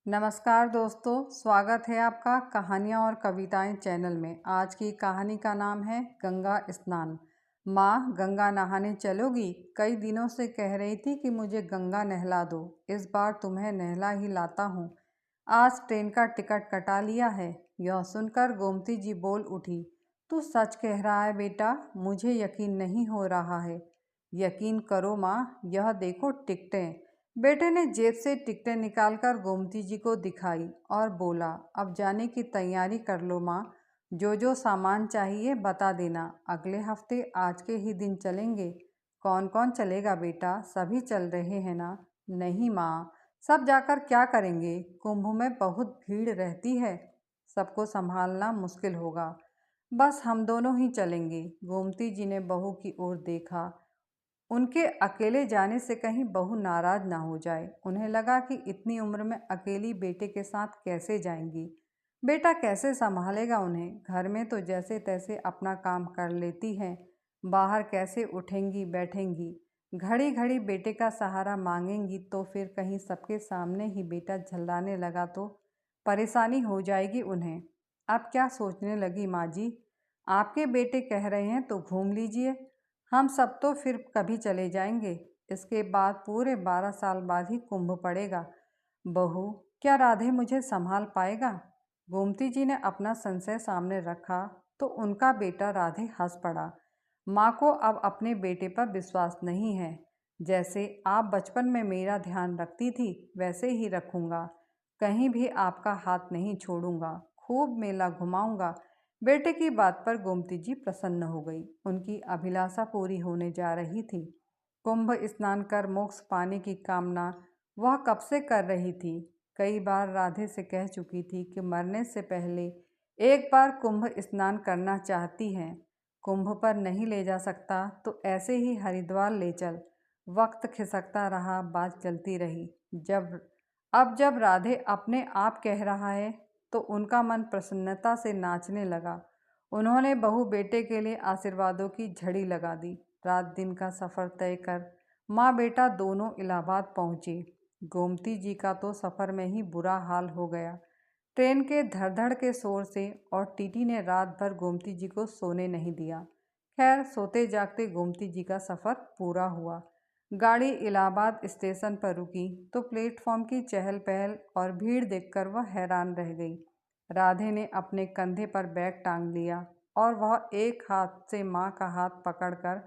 नमस्कार दोस्तों, स्वागत है आपका कहानियाँ और कविताएं चैनल में। आज की कहानी का नाम है गंगा स्नान। माँ, गंगा नहाने चलोगी? कई दिनों से कह रही थी कि मुझे गंगा नहला दो। इस बार तुम्हें नहला ही लाता हूँ। आज ट्रेन का टिकट कटा लिया है। यह सुनकर गोमती जी बोल उठी, तू सच कह रहा है बेटा, मुझे यकीन नहीं हो रहा है। यकीन करो माँ, यह देखो टिकटें। बेटे ने जेब से टिकटें निकालकर गोमती जी को दिखाई और बोला, अब जाने की तैयारी कर लो माँ। जो जो सामान चाहिए बता देना। अगले हफ्ते आज के ही दिन चलेंगे। कौन कौन चलेगा बेटा? सभी चल रहे हैं ना? नहीं माँ, सब जाकर क्या करेंगे? कुंभ में बहुत भीड़ रहती है, सबको संभालना मुश्किल होगा। बस हम दोनों ही चलेंगे। गोमती जी ने बहू की ओर देखा। उनके अकेले जाने से कहीं बहू नाराज ना हो जाए। उन्हें लगा कि इतनी उम्र में अकेली बेटे के साथ कैसे जाएंगी। बेटा कैसे संभालेगा उन्हें? घर में तो जैसे तैसे अपना काम कर लेती हैं, बाहर कैसे उठेंगी बैठेंगी? घड़ी घड़ी बेटे का सहारा मांगेंगी तो फिर कहीं सबके सामने ही बेटा झल्लाने लगा तो परेशानी हो जाएगी उन्हें। अब क्या सोचने लगी माँ जी? आपके बेटे कह रहे हैं तो घूम लीजिए। हम सब तो फिर कभी चले जाएंगे। इसके बाद पूरे 12 साल बाद ही कुंभ पड़ेगा। बहू, क्या राधे मुझे संभाल पाएगा? गोमती जी ने अपना संशय सामने रखा तो उनका बेटा राधे हंस पड़ा। माँ को अब अपने बेटे पर विश्वास नहीं है। जैसे आप बचपन में मेरा ध्यान रखती थी वैसे ही रखूँगा। कहीं भी आपका हाथ नहीं छोड़ूंगा। खूब मेला घुमाऊंगा। बेटे की बात पर गोमती जी प्रसन्न हो गई। उनकी अभिलाषा पूरी होने जा रही थी। कुंभ स्नान कर मोक्ष पाने की कामना वह कब से कर रही थी। कई बार राधे से कह चुकी थी कि मरने से पहले एक बार कुंभ स्नान करना चाहती हैं। कुंभ पर नहीं ले जा सकता तो ऐसे ही हरिद्वार ले चल। वक्त खिसकता रहा, बात चलती रही। जब राधे अपने आप कह रहा है तो उनका मन प्रसन्नता से नाचने लगा। उन्होंने बहू बेटे के लिए आशीर्वादों की झड़ी लगा दी। रात दिन का सफ़र तय कर माँ बेटा दोनों इलाहाबाद पहुँचे। गोमती जी का तो सफ़र में ही बुरा हाल हो गया। ट्रेन के धड़-धड़ के शोर से, और टीटी ने रात भर गोमती जी को सोने नहीं दिया। खैर, सोते जागते गोमती जी का सफ़र पूरा हुआ। गाड़ी इलाहाबाद स्टेशन पर रुकी तो प्लेटफॉर्म की चहल पहल और भीड़ देखकर वह हैरान रह गई। राधे ने अपने कंधे पर बैग टांग लिया और वह एक हाथ से माँ का हाथ पकड़कर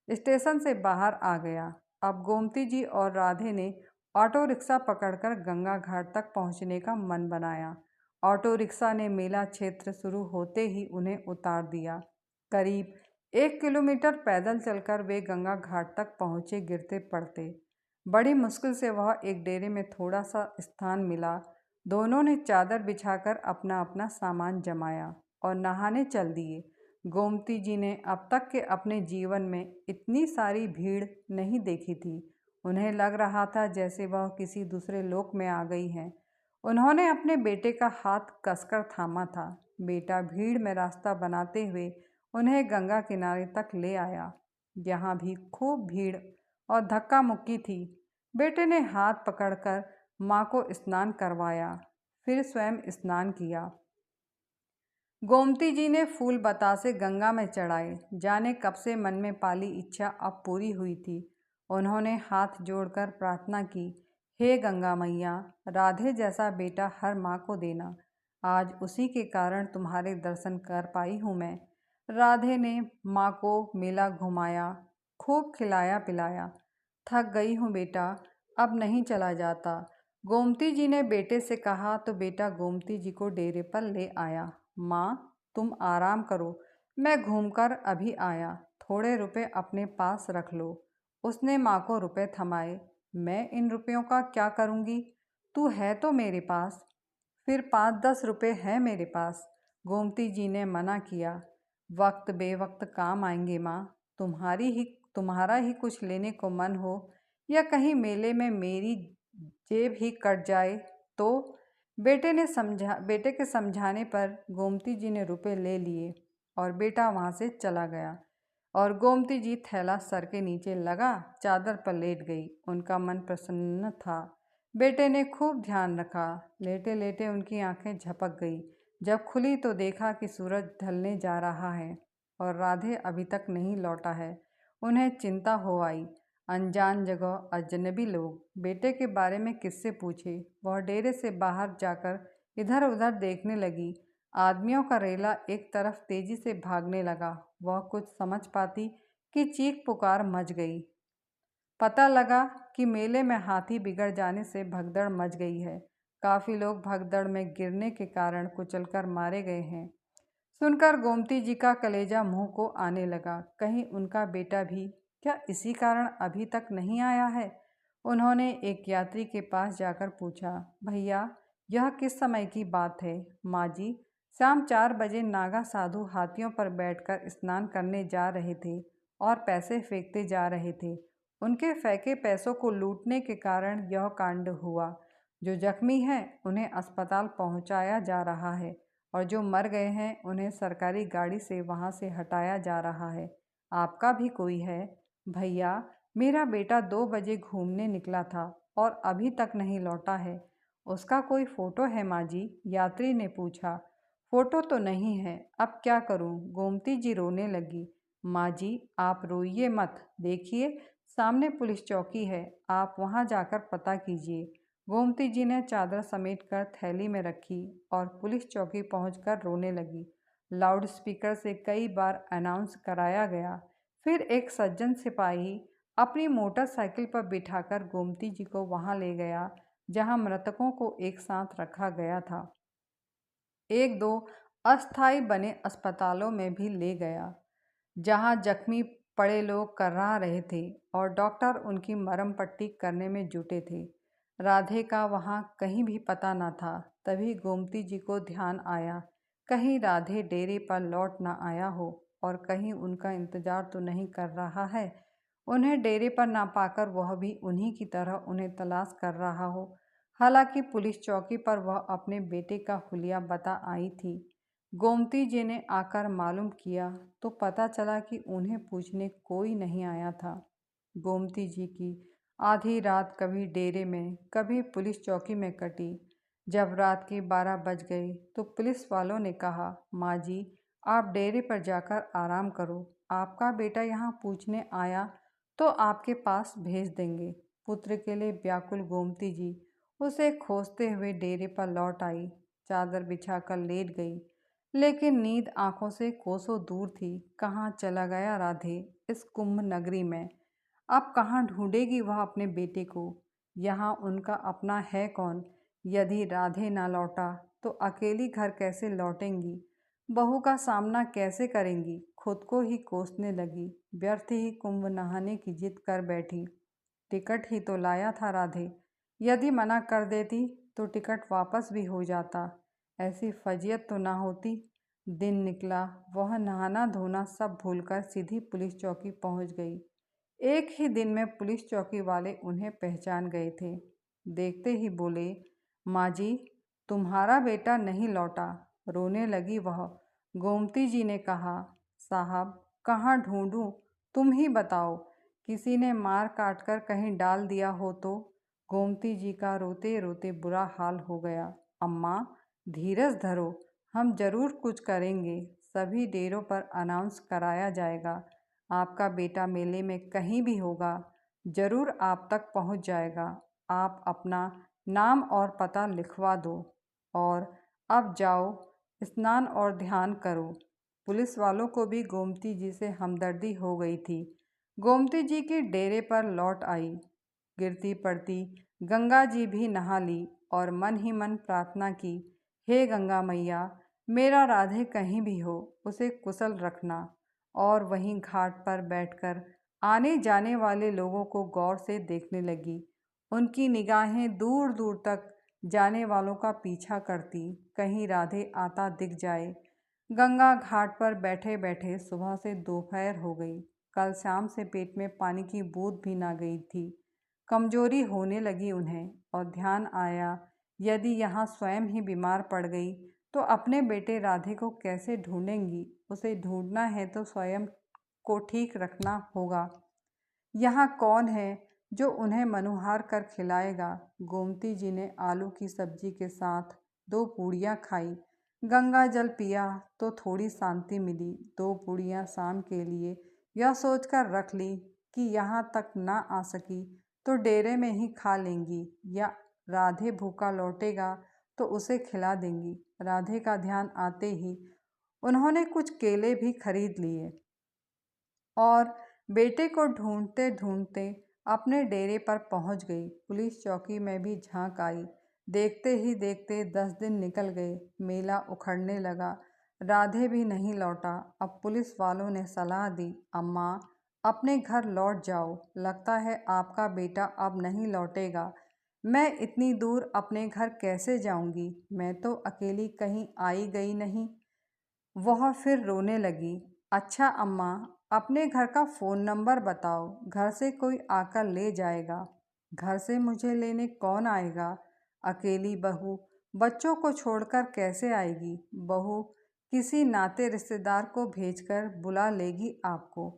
स्टेशन से बाहर आ गया। अब गोमती जी और राधे ने ऑटो रिक्शा पकड़कर गंगा घाट तक पहुँचने का मन बनाया। ऑटो रिक्शा ने मेला क्षेत्र शुरू होते ही उन्हें उतार दिया। करीब 1 किलोमीटर पैदल चलकर वे गंगा घाट तक पहुँचे गिरते पड़ते। बड़ी मुश्किल से वह एक डेरे में थोड़ा सा स्थान मिला। दोनों ने चादर बिछाकर अपना अपना सामान जमाया और नहाने चल दिए। गोमती जी ने अब तक के अपने जीवन में इतनी सारी भीड़ नहीं देखी थी। उन्हें लग रहा था जैसे वह किसी दूसरे लोक में आ गई हैं। उन्होंने अपने बेटे का हाथ कसकर थामा था। बेटा भीड़ में रास्ता बनाते हुए उन्हें गंगा किनारे तक ले आया। यहाँ भी खूब भीड़ और धक्का मुक्की थी। बेटे ने हाथ पकड़कर माँ को स्नान करवाया, फिर स्वयं स्नान किया। गोमती जी ने फूल बतासे गंगा में चढ़ाए। जाने कब से मन में पाली इच्छा अब पूरी हुई थी। उन्होंने हाथ जोड़कर प्रार्थना की, हे गंगा मैया, राधे जैसा बेटा हर माँ को देना। आज उसी के कारण तुम्हारे दर्शन कर पाई हूँ मैं। राधे ने माँ को मेला घुमाया, खूब खिलाया पिलाया। थक गई हूँ बेटा, अब नहीं चला जाता। गोमती जी ने बेटे से कहा तो बेटा गोमती जी को डेरे पर ले आया। माँ, तुम आराम करो, मैं घूमकर अभी आया। थोड़े रुपए अपने पास रख लो। उसने माँ को रुपए थमाए। मैं इन रुपयों का क्या करूँगी? तू है तो मेरे पास। फिर 5-10 रुपए हैं मेरे पास। गोमती जी ने मना किया। वक्त बेवक्त काम आएंगे माँ। तुम्हारा ही कुछ लेने को मन हो या कहीं मेले में मेरी जेब ही कट जाए तो। बेटे के समझाने पर गोमती जी ने रुपए ले लिए और बेटा वहाँ से चला गया। और गोमती जी थैला सर के नीचे लगा चादर पर लेट गई। उनका मन प्रसन्न था। बेटे ने खूब ध्यान रखा। लेटे लेटे उनकी आंखें झपक गई। जब खुली तो देखा कि सूरज ढलने जा रहा है और राधे अभी तक नहीं लौटा है। उन्हें चिंता हो आई। अनजान जगह, अजनबी लोग, बेटे के बारे में किससे पूछे। वह डेरे से बाहर जाकर इधर उधर देखने लगी। आदमियों का रेला एक तरफ तेजी से भागने लगा। वह कुछ समझ पाती कि चीख पुकार मच गई। पता लगा कि मेले में हाथी बिगड़ जाने से भगदड़ मच गई है। काफ़ी लोग भगदड़ में गिरने के कारण कुचलकर मारे गए हैं। सुनकर गोमती जी का कलेजा मुंह को आने लगा। कहीं उनका बेटा भी क्या इसी कारण अभी तक नहीं आया है। उन्होंने एक यात्री के पास जाकर पूछा, भैया यह किस समय की बात है। माँ जी, शाम 4 बजे नागा साधु हाथियों पर बैठकर स्नान करने जा रहे थे और पैसे फेंकते जा रहे थे। उनके फेंके पैसों को लूटने के कारण यह कांड हुआ। जो जख्मी हैं उन्हें अस्पताल पहुंचाया जा रहा है और जो मर गए हैं उन्हें सरकारी गाड़ी से वहां से हटाया जा रहा है। आपका भी कोई है? भैया, मेरा बेटा 2 बजे घूमने निकला था और अभी तक नहीं लौटा है। उसका कोई फ़ोटो है माँ जी? यात्री ने पूछा। फ़ोटो तो नहीं है, अब क्या करूँ? गोमती जी रोने लगी। माँ जी, आप रोइए मत। देखिए, सामने पुलिस चौकी है, आप वहाँ जाकर पता कीजिए। गोमती जी ने चादर समेटकर थैली में रखी और पुलिस चौकी पहुंचकर रोने लगी। लाउड स्पीकर से कई बार अनाउंस कराया गया। फिर एक सज्जन सिपाही अपनी मोटरसाइकिल पर बिठाकर गोमती जी को वहां ले गया जहां मृतकों को एक साथ रखा गया था। एक दो अस्थायी बने अस्पतालों में भी ले गया जहां जख्मी पड़े लोग कर्रा रहे थे और डॉक्टर उनकी मरहम पट्टी करने में जुटे थे। राधे का वहां कहीं भी पता न था। तभी गोमती जी को ध्यान आया, कहीं राधे डेरे पर लौट न आया हो और कहीं उनका इंतजार तो नहीं कर रहा है। उन्हें डेरे पर ना पाकर वह भी उन्हीं की तरह उन्हें तलाश कर रहा हो। हालांकि पुलिस चौकी पर वह अपने बेटे का हुलिया बता आई थी। गोमती जी ने आकर मालूम किया तो पता चला कि उन्हें पूछने कोई नहीं आया था। गोमती जी की आधी रात कभी डेरे में कभी पुलिस चौकी में कटी। जब रात के 12 बज गए तो पुलिस वालों ने कहा, माँ जी, आप डेरे पर जाकर आराम करो। आपका बेटा यहाँ पूछने आया तो आपके पास भेज देंगे। पुत्र के लिए व्याकुल गोमती जी उसे खोजते हुए डेरे पर लौट आई। चादर बिछाकर लेट गई, लेकिन नींद आंखों से कोसों दूर थी। कहाँ चला गया राधे इस कुंभ नगरी में? अब कहाँ ढूंढेगी वह अपने बेटे को? यहाँ उनका अपना है कौन? यदि राधे ना लौटा तो अकेली घर कैसे लौटेंगी? बहू का सामना कैसे करेंगी? खुद को ही कोसने लगी। व्यर्थ ही कुंभ नहाने की जिद कर बैठी। टिकट ही तो लाया था राधे। यदि मना कर देती तो टिकट वापस भी हो जाता। ऐसी फजियत तो ना होती। दिन निकला, वह नहाना धोना सब भूलकर सीधी पुलिस चौकी पहुंच गई। एक ही दिन में पुलिस चौकी वाले उन्हें पहचान गए थे। देखते ही बोले, माँ जी, तुम्हारा बेटा नहीं लौटा। रोने लगी वह। गोमती जी ने कहा, साहब कहाँ ढूंढूं, तुम ही बताओ। किसी ने मार काट कर कहीं डाल दिया हो तो? गोमती जी का रोते रोते बुरा हाल हो गया। अम्मा, धीरज धरो, हम जरूर कुछ करेंगे। सभी डेरों पर अनाउंस कराया जाएगा। आपका बेटा मेले में कहीं भी होगा, जरूर आप तक पहुंच जाएगा। आप अपना नाम और पता लिखवा दो और अब जाओ, स्नान और ध्यान करो। पुलिस वालों को भी गोमती जी से हमदर्दी हो गई थी। गोमती जी के डेरे पर लौट आई। गिरती पड़ती गंगा जी भी नहा ली और मन ही मन प्रार्थना की, हे गंगा मैया, मेरा राधे कहीं भी हो उसे कुशल रखना। और वहीं घाट पर बैठकर आने जाने वाले लोगों को गौर से देखने लगी। उनकी निगाहें दूर दूर तक जाने वालों का पीछा करती, कहीं राधे आता दिख जाए। गंगा घाट पर बैठे बैठे सुबह से दोपहर हो गई। कल शाम से पेट में पानी की बूंद भी ना गई थी। कमजोरी होने लगी उन्हें और ध्यान आया, यदि यहाँ स्वयं ही बीमार पड़ गई तो अपने बेटे राधे को कैसे ढूंढेंगी? उसे ढूंढना है तो स्वयं को ठीक रखना होगा। यहाँ कौन है जो उन्हें मनुहार कर खिलाएगा। गोमती जी ने आलू की सब्जी के साथ 2 पूड़ियाँ खाई। गंगा जल पिया तो थोड़ी शांति मिली। 2 पूड़ियाँ शाम के लिए यह सोचकर रख ली कि यहाँ तक ना आ सकी तो डेरे में ही खा लेंगी, या राधे भूखा लौटेगा तो उसे खिला देंगी। राधे का ध्यान आते ही उन्होंने कुछ केले भी खरीद लिए और बेटे को ढूंढते ढूंढते अपने डेरे पर पहुंच गई। पुलिस चौकी में भी झांक आई। देखते ही देखते 10 दिन निकल गए। मेला उखड़ने लगा। राधे भी नहीं लौटा। अब पुलिस वालों ने सलाह दी, अम्मा अपने घर लौट जाओ, लगता है आपका बेटा अब नहीं लौटेगा। मैं इतनी दूर अपने घर कैसे जाऊंगी? मैं तो अकेली कहीं आई गई नहीं। वह फिर रोने लगी। अच्छा अम्मा, अपने घर का फ़ोन नंबर बताओ, घर से कोई आकर ले जाएगा। घर से मुझे लेने कौन आएगा? अकेली बहू बच्चों को छोड़कर कैसे आएगी? बहू किसी नाते रिश्तेदार को भेजकर बुला लेगी आपको।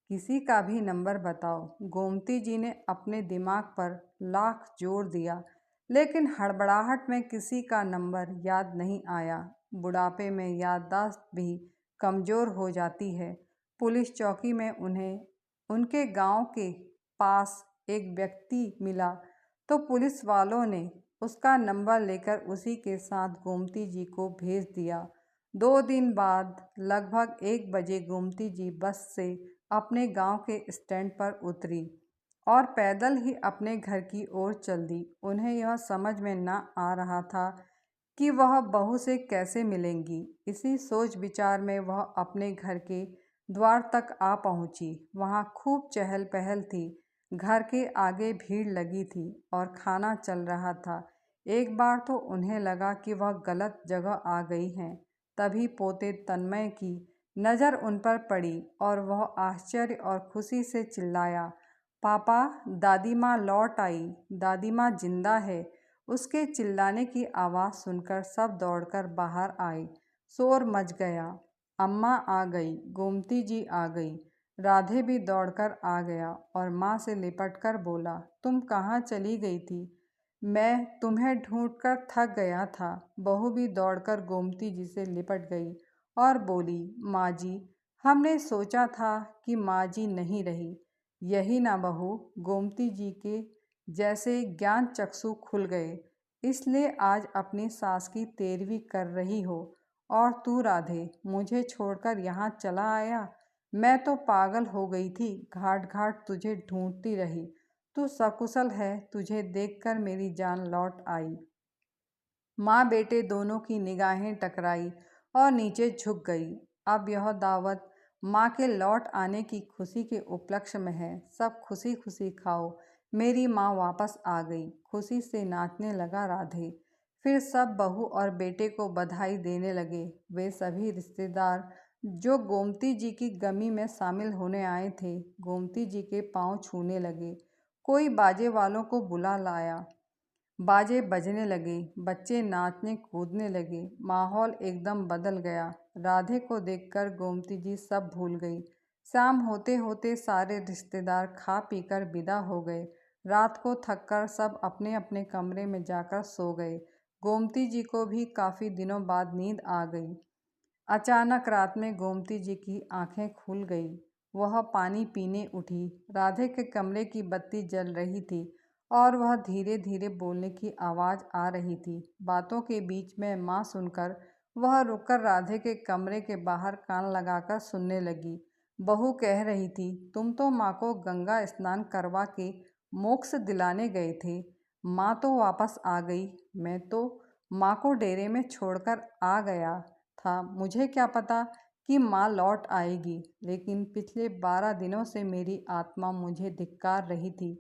किसी का भी नंबर बताओ। गोमती जी ने अपने दिमाग पर लाख जोर दिया, लेकिन हड़बड़ाहट में किसी का नंबर याद नहीं आया। बुढ़ापे में याददाश्त भी कमज़ोर हो जाती है। पुलिस चौकी में उन्हें उनके गांव के पास एक व्यक्ति मिला तो पुलिस वालों ने उसका नंबर लेकर उसी के साथ गोमती जी को भेज दिया। 2 दिन बाद लगभग 1 बजे गोमती जी बस से अपने गांव के स्टैंड पर उतरी और पैदल ही अपने घर की ओर चल दी। उन्हें यह समझ में न आ रहा था कि वह बहू से कैसे मिलेंगी। इसी सोच विचार में वह अपने घर के द्वार तक आ पहुंची। वहां खूब चहल पहल थी। घर के आगे भीड़ लगी थी और खाना चल रहा था। एक बार तो उन्हें लगा कि वह गलत जगह आ गई हैं। तभी पोते तन्मय की नज़र उन पर पड़ी और वह आश्चर्य और खुशी से चिल्लाया, पापा, दादी माँ लौट आई, दादी माँ जिंदा है। उसके चिल्लाने की आवाज़ सुनकर सब दौड़कर बाहर आए। शोर मच गया। अम्मा आ गई, गोमती जी आ गई। राधे भी दौड़कर आ गया और माँ से लिपटकर बोला, तुम कहाँ चली गई थी? मैं तुम्हें ढूंढकर थक गया था। बहू भी दौड़कर गोमती जी से लिपट गई और बोली, माँ जी, हमने सोचा था कि माँ जी नहीं रही। यही ना बहू, गोमती जी के जैसे ज्ञान चक्षु खुल गए, इसलिए आज अपनी सास की तेरवी कर रही हो। और तू राधे, मुझे छोड़कर यहाँ चला आया। मैं तो पागल हो गई थी, घाट घाट तुझे ढूंढती रही। तू सकुशल है, तुझे देखकर मेरी जान लौट आई। माँ बेटे दोनों की निगाहें टकराई और नीचे झुक गई। अब यह दावत माँ के लौट आने की खुशी के उपलक्ष्य में है। सब खुशी खुशी खाओ, मेरी माँ वापस आ गई। खुशी से नाचने लगा राधे। फिर सब बहू और बेटे को बधाई देने लगे। वे सभी रिश्तेदार जो गोमती जी की गमी में शामिल होने आए थे, गोमती जी के पांव छूने लगे। कोई बाजे वालों को बुला लाया। बाजे बजने लगे, बच्चे नाचने कूदने लगे। माहौल एकदम बदल गया। राधे को देखकर गोमती जी सब भूल गई। शाम होते होते सारे रिश्तेदार खा पीकर विदा हो गए। रात को थककर सब अपने अपने कमरे में जाकर सो गए। गोमती जी को भी काफ़ी दिनों बाद नींद आ गई। अचानक रात में गोमती जी की आंखें खुल गई। वह पानी पीने उठी। राधे के कमरे की बत्ती जल रही थी और वह धीरे धीरे बोलने की आवाज़ आ रही थी। बातों के बीच में माँ सुनकर वह रुककर राधे के कमरे के बाहर कान लगाकर सुनने लगी। बहू कह रही थी, तुम तो माँ को गंगा स्नान करवा के मोक्ष दिलाने गए थे। माँ तो वापस आ गई। मैं तो माँ को डेरे में छोड़कर आ गया था। मुझे क्या पता कि माँ लौट आएगी, लेकिन पिछले 12 दिनों से मेरी आत्मा मुझे धिक्कार रही थी।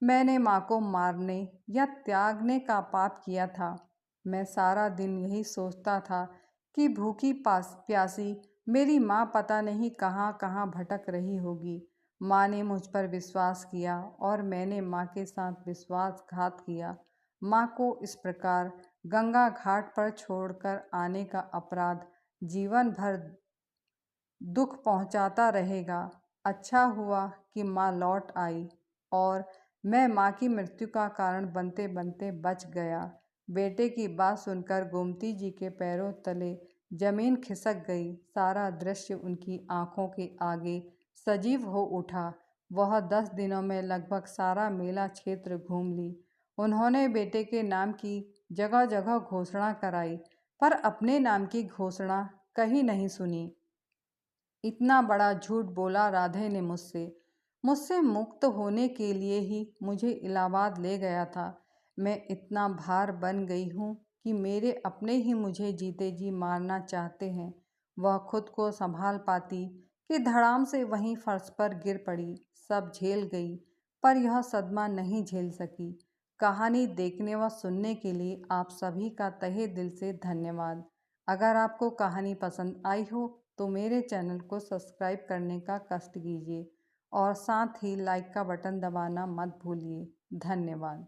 मैंने माँ को मारने या त्यागने का पाप किया था। मैं सारा दिन यही सोचता था कि भूखी प्यासी मेरी माँ पता नहीं कहाँ कहाँ भटक रही होगी। माँ ने मुझ पर विश्वास किया और मैंने माँ के साथ विश्वासघात किया। माँ को इस प्रकार गंगा घाट पर छोड़कर आने का अपराध जीवन भर दुख पहुंचाता रहेगा। अच्छा हुआ कि माँ लौट आई और मैं माँ की मृत्यु का कारण बनते बनते बच गया। बेटे की बात सुनकर गोमती जी के पैरों तले जमीन खिसक गई। सारा दृश्य उनकी आंखों के आगे सजीव हो उठा। वह 10 दिनों में लगभग सारा मेला क्षेत्र घूम ली। उन्होंने बेटे के नाम की जगह जगह घोषणा कराई, पर अपने नाम की घोषणा कहीं नहीं सुनी। इतना बड़ा झूठ बोला राधे ने मुझसे। मुझसे मुक्त होने के लिए ही मुझे इलाहाबाद ले गया था। मैं इतना भार बन गई हूँ कि मेरे अपने ही मुझे जीते जी मारना चाहते हैं। वह खुद को संभाल पाती कि धड़ाम से वहीं फर्श पर गिर पड़ी। सब झेल गई, पर यह सदमा नहीं झेल सकी। कहानी देखने व सुनने के लिए आप सभी का तहे दिल से धन्यवाद। अगर आपको कहानी पसंद आई हो तो मेरे चैनल को सब्सक्राइब करने का कष्ट कीजिए और साथ ही लाइक का बटन दबाना मत भूलिए। धन्यवाद।